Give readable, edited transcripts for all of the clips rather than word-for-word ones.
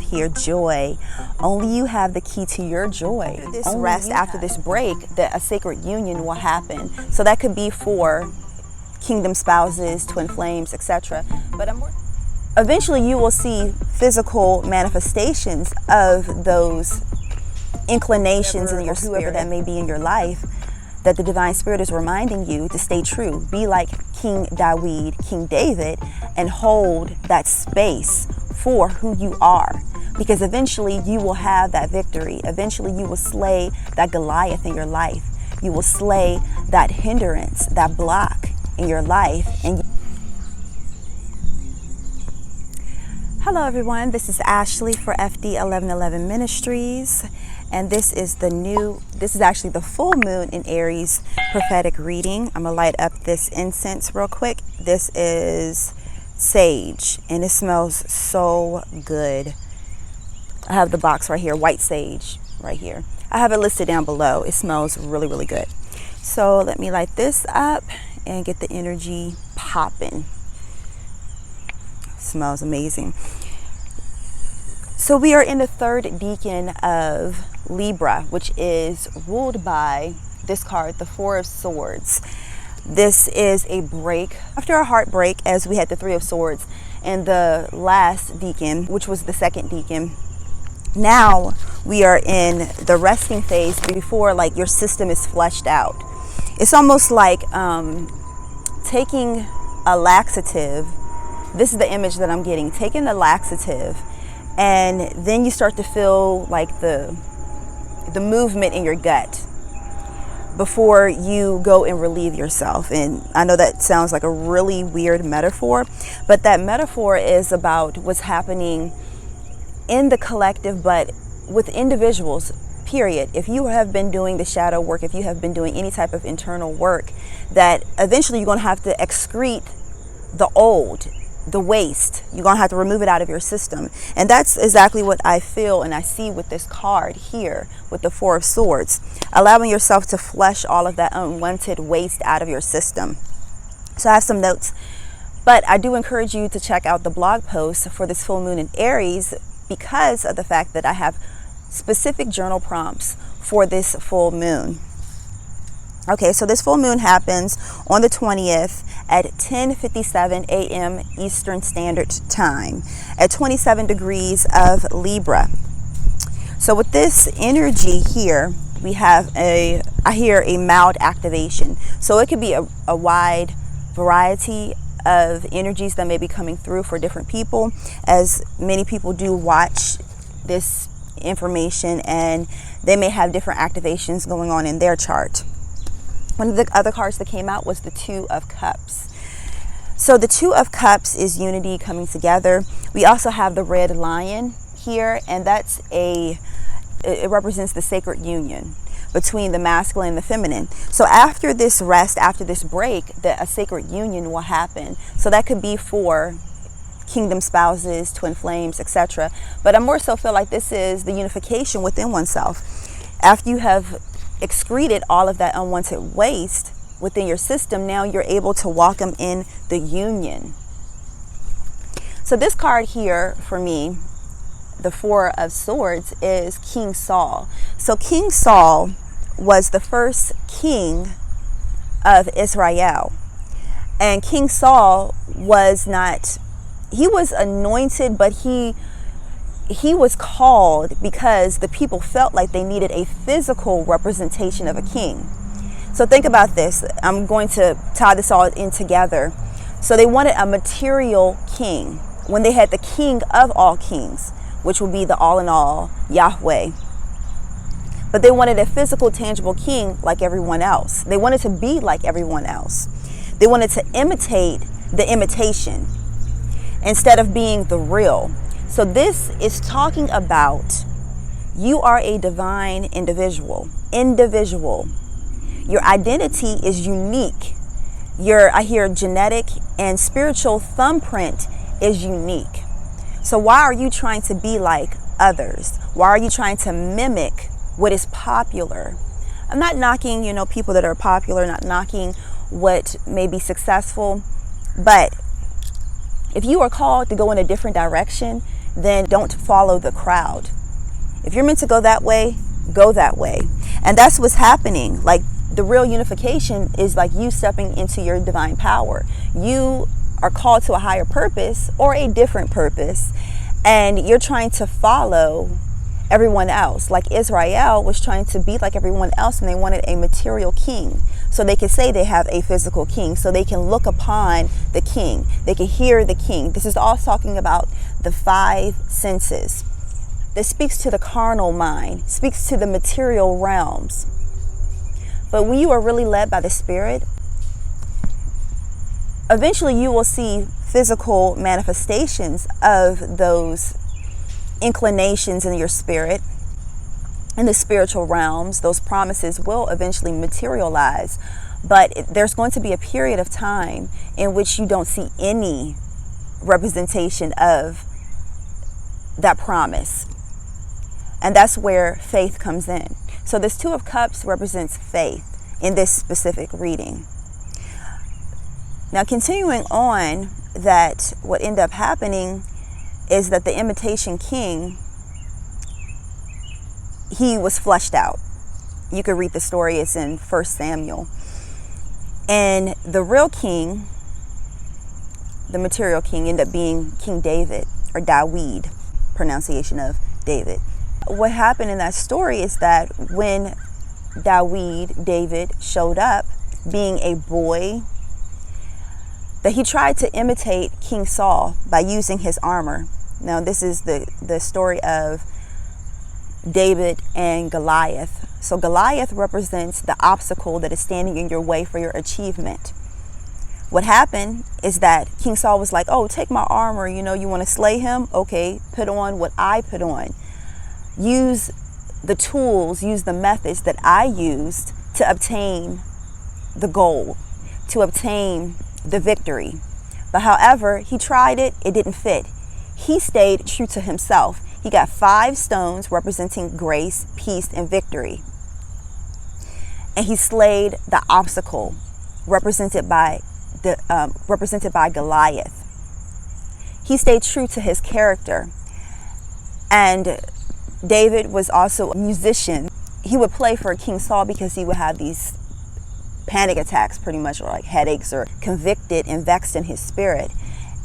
Here, joy. Only you have the key to your joy. This rest after this break, that a sacred union will happen. So that could be for kingdom spouses, twin flames, etc. But eventually you will see physical manifestations of those inclinations in your spirit, whoever that may be in your life, that the divine spirit is reminding you to stay true. Be like King David, and hold that space for who you are, because eventually you will have that victory. Eventually you will slay that Goliath in your life. You will slay that hindrance, that block in your life. And hello everyone, this is Ashley for FD 1111 Ministries, and this is actually the full moon in Aries prophetic reading. I'm gonna light up this incense real quick. This is sage, and it smells so good. I have the box right here, white sage right here. I have it listed down below. It smells really, really good. So let me light this up and get the energy popping. Smells amazing. So we are in the third decan of Libra, which is ruled by this card, the Four of Swords. This is a break after a heartbreak, as we had the Three of Swords and the last decan, which was the second decan. Now we are in the resting phase before like your system is fleshed out. It's almost like taking a laxative. This is the image that I'm getting. Taking the laxative, and then you start to feel like the movement in your gut before you go and relieve yourself. And I know that sounds like a really weird metaphor, but that metaphor is about what's happening in the collective, but with individuals, period. If you have been doing the shadow work, if you have been doing any type of internal work, that eventually you're going to have to excrete the old, the waste. You're going to have to remove it out of your system. And that's exactly what I feel and I see with this card here with the Four of Swords, allowing yourself to flush all of that unwanted waste out of your system. So I have some notes, but I do encourage you to check out the blog post for this full moon in Aries, because of the fact that I have specific journal prompts for this full moon. Okay, so this full moon happens on the 20th at 10:57 a.m. Eastern Standard Time at 27 degrees of Libra. So with this energy here, we have I hear a mild activation. So it could be a wide variety of energies that may be coming through for different people, as many people do watch this information and they may have different activations going on in their chart. One of the other cards that came out was the Two of Cups. So the Two of Cups is unity coming together. We also have the Red Lion here, and it represents the sacred union between the masculine and the feminine. So after this rest, after this break, a sacred union will happen. So that could be for kingdom spouses, twin flames, etc. But I more so feel like this is the unification within oneself. After you have excreted all of that unwanted waste within your system, now you're able to welcome in the union. So this card here for me, the Four of Swords, is King Saul. So King Saul was the first king of Israel, and King Saul was anointed, but he was called because the people felt like they needed a physical representation of a king. So think about this. I'm going to tie this all in together. So they wanted a material king when they had the king of all kings, which would be the all in all, Yahweh. But they wanted a physical, tangible king like everyone else. They wanted to be like everyone else. They wanted to imitate the imitation instead of being the real. So this is talking about you are a divine individual. Your identity is unique. I hear genetic and spiritual thumbprint is unique. So why are you trying to be like others? Why are you trying to mimic what is popular? I'm not knocking, people that are popular, not knocking what may be successful, but if you are called to go in a different direction, then don't follow the crowd. If you're meant to go that way, go that way. And that's what's happening. Like, the real unification is like you stepping into your divine power. You are called to a higher purpose or a different purpose, and you're trying to follow everyone else. Like Israel was trying to be like everyone else, and they wanted a material king so they could say they have a physical king, so they can look upon the king, they can hear the king. This is all talking about the five senses. This speaks to the carnal mind, speaks to the material realms. But when you are really led by the Spirit, eventually you will see physical manifestations of those inclinations in your spirit, in the spiritual realms. Those promises will eventually materialize. But there's going to be a period of time in which you don't see any representation of that promise. And that's where faith comes in. So this Two of Cups represents faith in this specific reading. Now, continuing on, that what ended up happening is that the imitation king, he was flushed out. You could read the story, it's in 1 Samuel. And the real king, the material king, ended up being King David, or Dawid, pronunciation of David. What happened in that story is that when David showed up, being a boy, that he tried to imitate King Saul by using his armor. Now, this is the story of David and Goliath. So Goliath represents the obstacle that is standing in your way for your achievement. What happened is that King Saul was like, oh, take my armor, you want to slay him? Okay, put on what I put on. Use the tools, use the methods that I used to obtain the goal, to obtain the victory. But however, he tried it, it didn't fit. He stayed true to himself. He got 5 stones representing grace, peace, and victory. And he slayed the obstacle represented by Goliath. He stayed true to his character. And David was also a musician. He would play for King Saul because he would have these panic attacks, pretty much, or like headaches, or convicted and vexed in his spirit.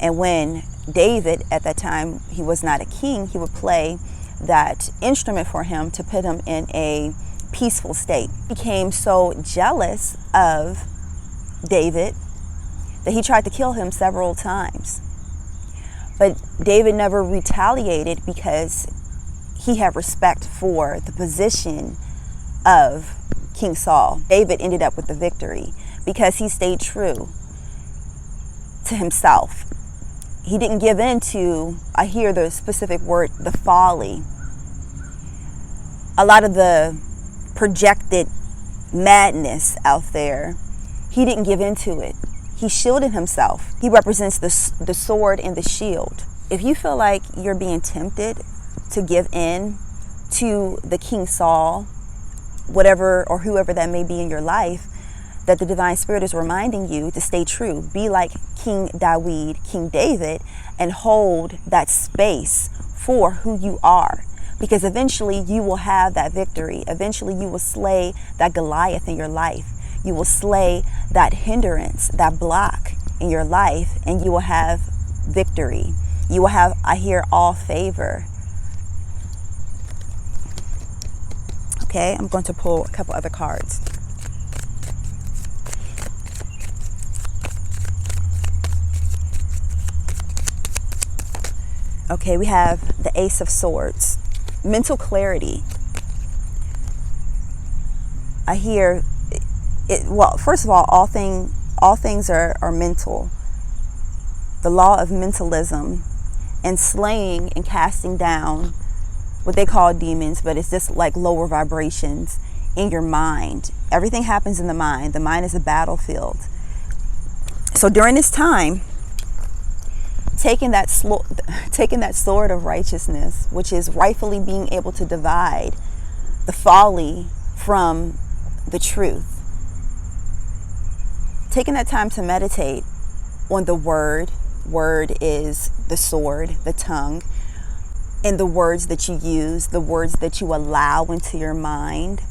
And when David, at that time, he was not a king, he would play that instrument for him to put him in a peaceful state. He became so jealous of David that he tried to kill him several times. But David never retaliated because he had respect for the position of King Saul. David ended up with the victory because he stayed true to himself. He didn't give in to, I hear the specific word, the folly. A lot of the projected madness out there, he didn't give in to it. He shielded himself. He represents the sword and the shield. If you feel like you're being tempted to give in to the King Saul, whatever or whoever that may be in your life, that the Divine Spirit is reminding you to stay true. Be like King Dawid, King David, and hold that space for who you are. Because eventually you will have that victory. Eventually you will slay that Goliath in your life. You will slay that hindrance, that block in your life, and you will have victory. You will have, I hear, all favor. Okay, I'm going to pull a couple other cards. Okay, we have the Ace of Swords. Mental clarity. I hear it. Well, first of all things are mental. The law of mentalism and slaying and casting down what they call demons, but it's just like lower vibrations in your mind. Everything happens in the mind. The mind is a battlefield. So during this time, taking that sword of righteousness, which is rightfully being able to divide the folly from the truth. Taking that time to meditate on the word. Word is the sword, the tongue. in the words that you use, the words that you allow into your mind,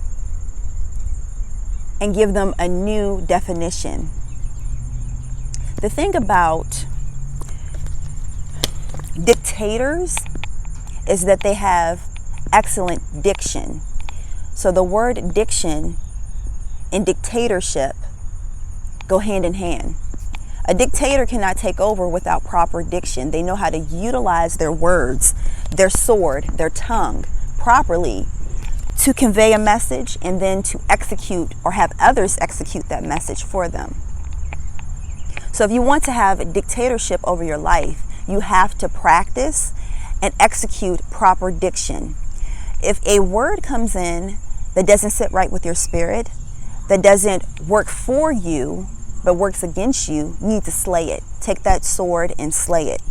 and give them a new definition. The thing about dictators is that they have excellent diction. So the word diction and dictatorship go hand in hand. A dictator cannot take over without proper diction. They know how to utilize their words, their sword, their tongue properly to convey a message and then to execute or have others execute that message for them. So if you want to have a dictatorship over your life, you have to practice and execute proper diction. If a word comes in that doesn't sit right with your spirit, that doesn't work for you, but works against you, you need to slay it. Take that sword and slay it.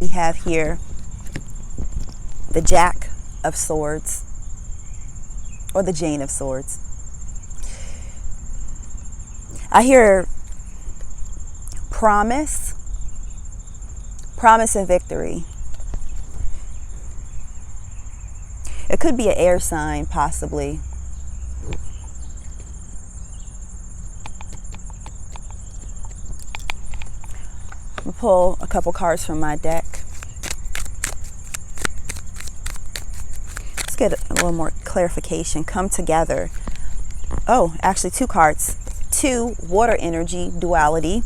We have here the Jack of Swords, or the Jane of Swords. I hear promise and victory. It could be an air sign, possibly. I'm gonna pull a couple cards from my deck. Let's get a little more clarification. Come together. Oh, actually 2 cards. 2, water energy, duality,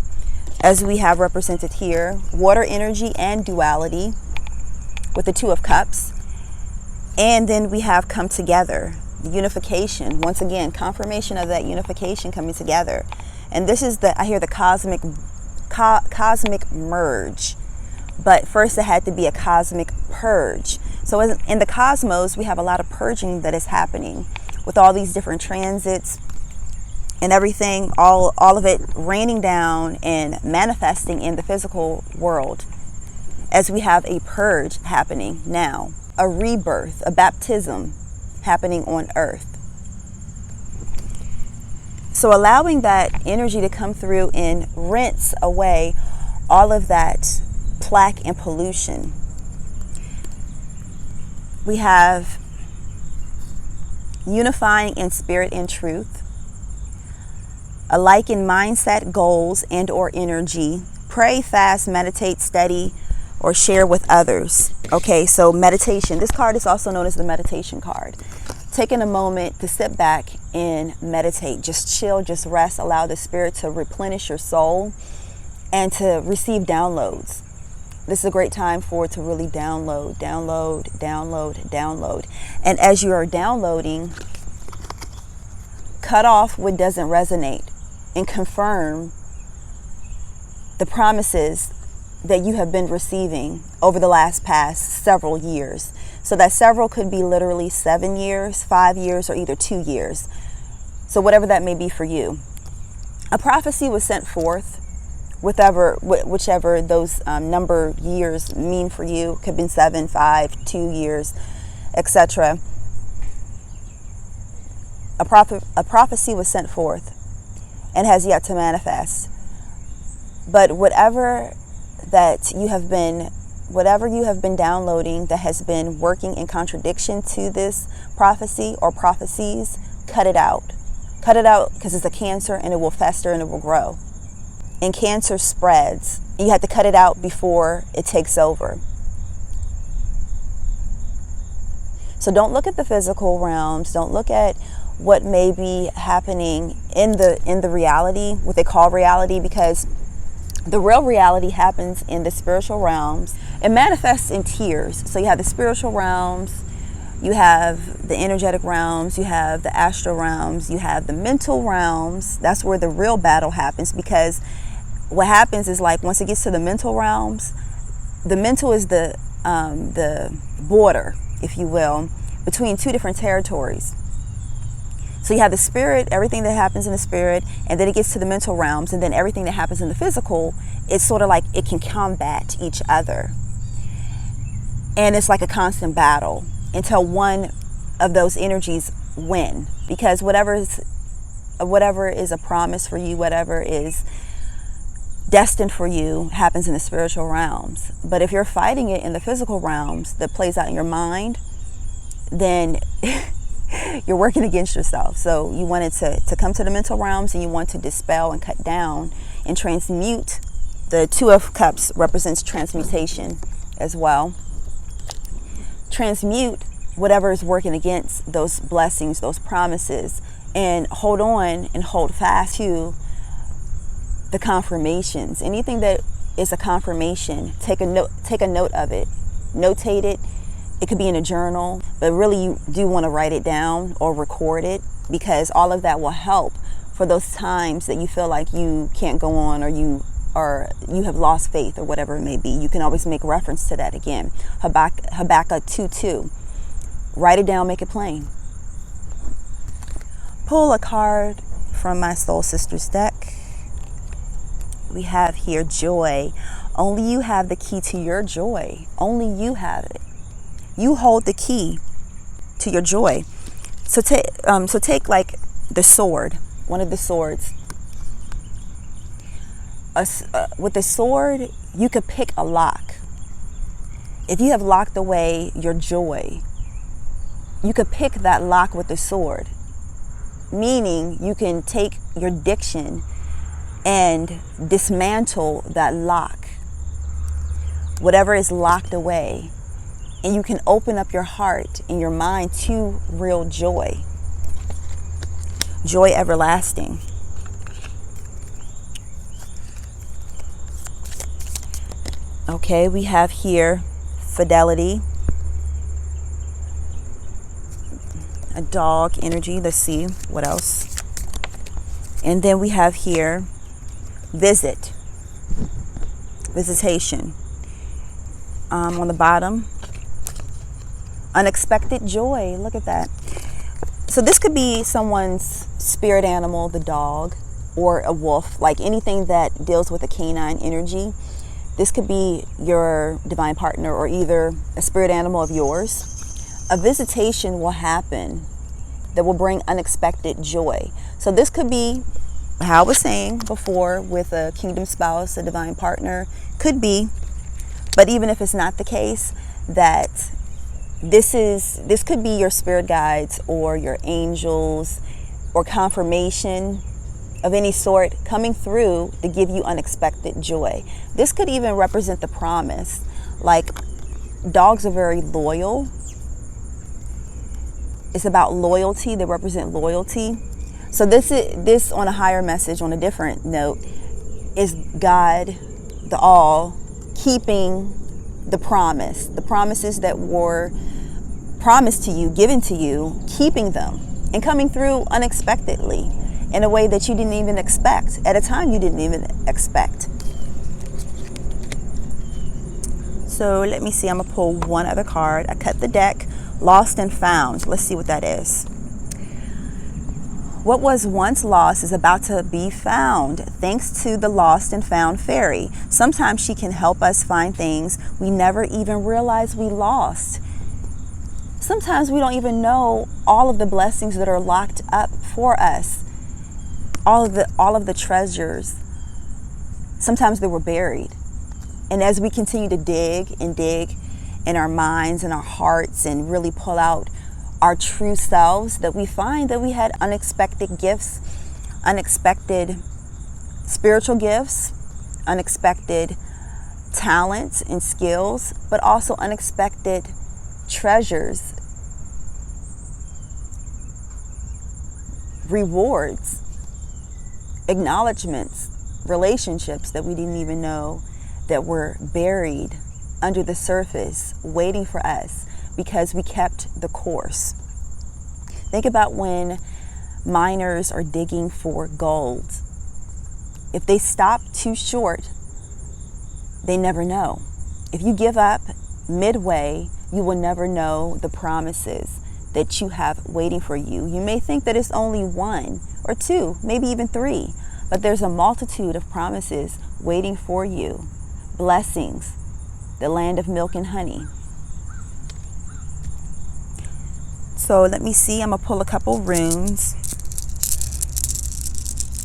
as we have represented here. Water energy and duality with the 2 of Cups. And then we have come together, the unification. Once again, confirmation of that unification coming together. And this is I hear the cosmic merge. But first it had to be a cosmic purge. So in the cosmos, we have a lot of purging that is happening with all these different transits and everything, all of it raining down and manifesting in the physical world as we have a purge happening now. A rebirth, a baptism happening on earth. So allowing that energy to come through and rinse away all of that plaque and pollution. We have unifying in spirit and truth, alike in mindset, goals, and or energy. Pray, fast, meditate, study, or share with others. Okay, so meditation. This card is also known as the meditation card. Taking a moment to sit back and meditate. Just chill, just rest. Allow the spirit to replenish your soul and to receive downloads. This is a great time for it to really download. And as you are downloading, cut off what doesn't resonate and confirm the promises that you have been receiving over the past several years. So that several could be literally 7 years, 5 years, or either 2 years. So whatever that may be for you. A prophecy was sent forth, whichever those number years mean for you. Could have been 7, 5, 2 years, etc. A prophecy was sent forth and has yet to manifest. But whatever you have been downloading that has been working in contradiction to this prophecy or prophecies, cut it out. Cut it out, because it's a cancer and it will fester and it will grow. And cancer spreads. You have to cut it out before it takes over. So don't look at the physical realms. Don't look at what may be happening in the reality, what they call reality, because the real reality happens in the spiritual realms. It manifests in tiers. So you have the spiritual realms, you have the energetic realms, you have the astral realms, you have the mental realms. That's where the real battle happens, because what happens is, like, once it gets to the mental realms, the mental is the border, if you will, between 2 different territories. So you have the spirit, everything that happens in the spirit, and then it gets to the mental realms, and then everything that happens in the physical, it's sort of like it can combat each other. And it's like a constant battle until one of those energies win. Because whatever is a promise for you, whatever is destined for you happens in the spiritual realms. But if you're fighting it in the physical realms that plays out in your mind, then you're working against yourself. So you wanted to come to the mental realms, and you want to dispel and cut down and transmute. The Two of Cups represents transmutation as well. Transmute whatever is working against those blessings, those promises, and hold on and hold fast to the confirmations. Anything that is a confirmation, take a note of it, notate it. It could be in a journal, but really you do want to write it down or record it, because all of that will help for those times that you feel like you can't go on, or you have lost faith, or whatever it may be. You can always make reference to that again. Habakkuk 2:2. Write it down, make it plain. Pull a card from my Soul Sisters deck. We have here joy. Only you have the key to your joy. Only you have it. You hold the key to your joy. So take like the sword, one of the swords. With the sword, you could pick a lock. If you have locked away your joy, you could pick that lock with the sword. Meaning you can take your diction and dismantle that lock, whatever is locked away, and you can open up your heart and your mind to real joy. Joy everlasting. Okay, we have here fidelity, a dog energy. Let's see what else. And then we have here visitation. On the bottom, unexpected joy. Look at that. So this could be someone's spirit animal, the dog, or a wolf, like anything that deals with a canine energy. This could be your divine partner, or either a spirit animal of yours. A visitation will happen that will bring unexpected joy. So this could be, how I was saying before, with a kingdom spouse, a divine partner, could be. But even if it's not the case, that this could be your spirit guides or your angels, or confirmation of any sort coming through to give you unexpected joy. This could even represent the promise. Like, dogs are very loyal. It's about loyalty. They represent loyalty. So this on a higher message, on a different note, is God, the all, keeping the promise. The promises that were promised to you, given to you, keeping them, and coming through unexpectedly in a way that you didn't even expect, at a time you didn't even expect. So let me see, I'm gonna pull one other card. I cut the deck, lost and found. Let's see what that is. What was once lost is about to be found, thanks to the lost and found fairy. Sometimes she can help us find things we never even realized we lost. Sometimes we don't even know all of the blessings that are locked up for us. All of the treasures. Sometimes they were buried. And as we continue to dig in our minds and our hearts, and really pull out our true selves, that we find that we had unexpected gifts, unexpected spiritual gifts, unexpected talents and skills, but also unexpected treasures, rewards, acknowledgments, relationships that we didn't even know that were buried under the surface, waiting for us because we kept the course. Think about when miners are digging for gold. If they stop too short, they never know. If you give up midway, you will never know the promises that you have waiting for you. You may think that it's only one or two, maybe even three, but there's a multitude of promises waiting for you. Blessings, the land of milk and honey. So let me see, I'm gonna pull a couple runes.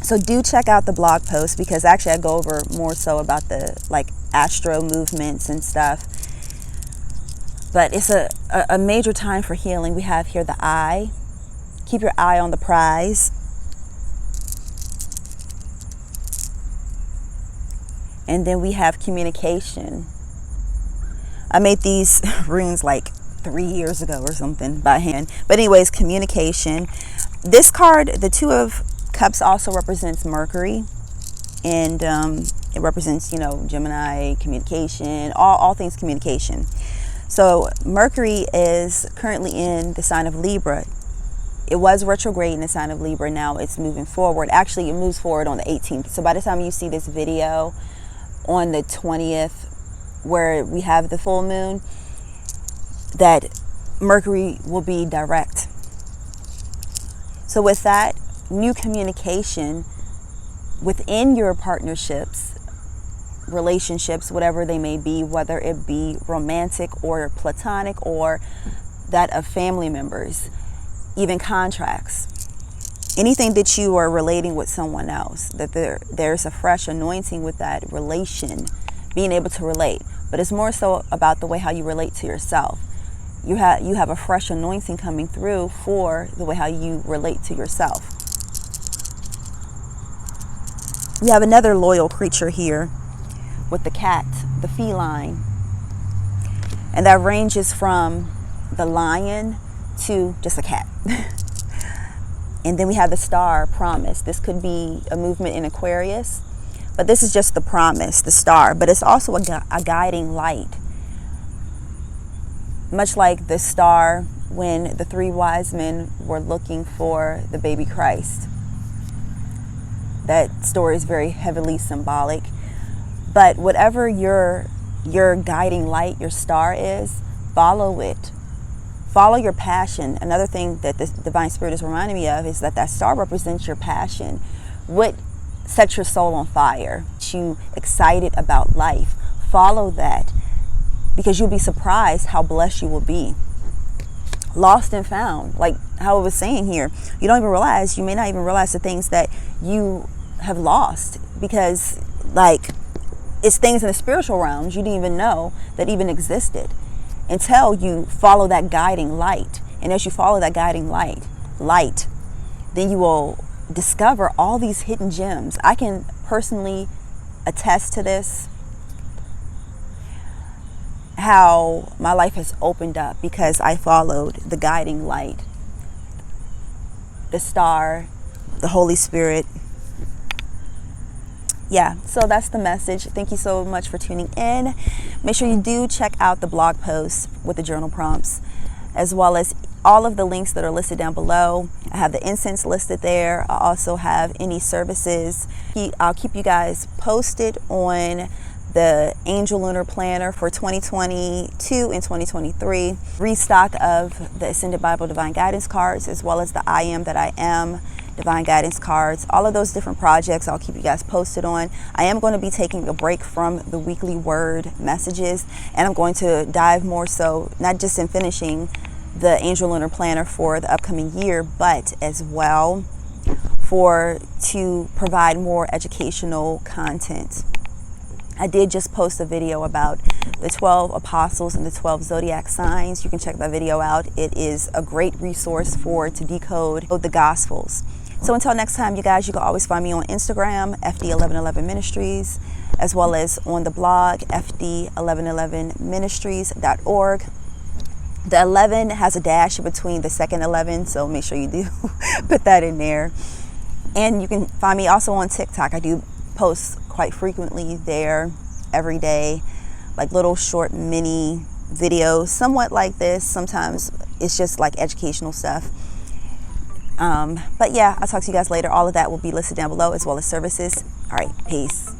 So do check out the blog post, because actually I go over more so about the like astro movements and stuff. But it's a major time for healing. We have here the eye. Keep your eye on the prize. And then we have communication. I made these runes like 3 years ago or something by hand. But anyways, communication. This card, the Two of Cups, also represents Mercury. And it represents, you know, Gemini, communication, all things communication. So Mercury is currently in the sign of Libra. It was retrograde in the sign of Libra. Now it's moving forward. Actually, it moves forward on the 18th. So by the time you see this video on the 20th, where we have the full moon, that Mercury will be direct. So with that, new communication within your partnerships, relationships, whatever they may be, whether it be romantic or platonic or that of family members, even contracts, anything that you are relating with someone else, that there's a fresh anointing with that relation, being able to relate. But it's more so about the way how you relate to yourself. You have a fresh anointing coming through for the way how you relate to yourself. We have another loyal creature here with the cat, the feline. And that ranges from the lion to just a cat. And then we have the star, promise. This could be a movement in Aquarius, but this is just the promise, the star. But it's also a guiding light. Much like the star when the 3 wise men were looking for the baby Christ. That story is very heavily symbolic. But whatever your guiding light, your star is, follow it. Follow your passion. Another thing that this Divine Spirit is reminding me of is that star represents your passion. What sets your soul on fire? You excited about life. Follow that, because you'll be surprised how blessed you will be. Lost and found, like how I was saying here. You don't even realize, you may not even realize the things that you have lost, because like it's things in the spiritual realms you didn't even know that even existed until you follow that guiding light. And as you follow that guiding light, then you will discover all these hidden gems. I can personally attest to this, how my life has opened up because I followed the guiding light, the star, the Holy Spirit. Yeah, so that's the message. Thank you so much for tuning in. Make sure you do check out the blog post with the journal prompts, as well as all of the links that are listed down below. I have the incense listed there. I also have any services. I'll keep you guys posted on the Angel Lunar Planner for 2022 and 2023. Restock of the Ascended Bible Divine Guidance cards, as well as the I Am That I Am Divine Guidance cards. All of those different projects I'll keep you guys posted on. I am going to be taking a break from the weekly word messages, and I'm going to dive more so, not just in finishing the Angel Lunar Planner for the upcoming year, but as well to provide more educational content. I did just post a video about the 12 apostles and the 12 zodiac signs. You can check that video out. It is a great resource to decode the Gospels. So until next time, you guys, you can always find me on Instagram, FD1111 Ministries, as well as on the blog, FD1111ministries.org. The 11 has a dash between the second 11, so make sure you do put that in there. And you can find me also on TikTok. I do post quite frequently there every day, like little short mini videos, somewhat like this. Sometimes it's just like educational stuff. But yeah, I'll talk to you guys later. All of that will be listed down below, as well as services. All right, peace.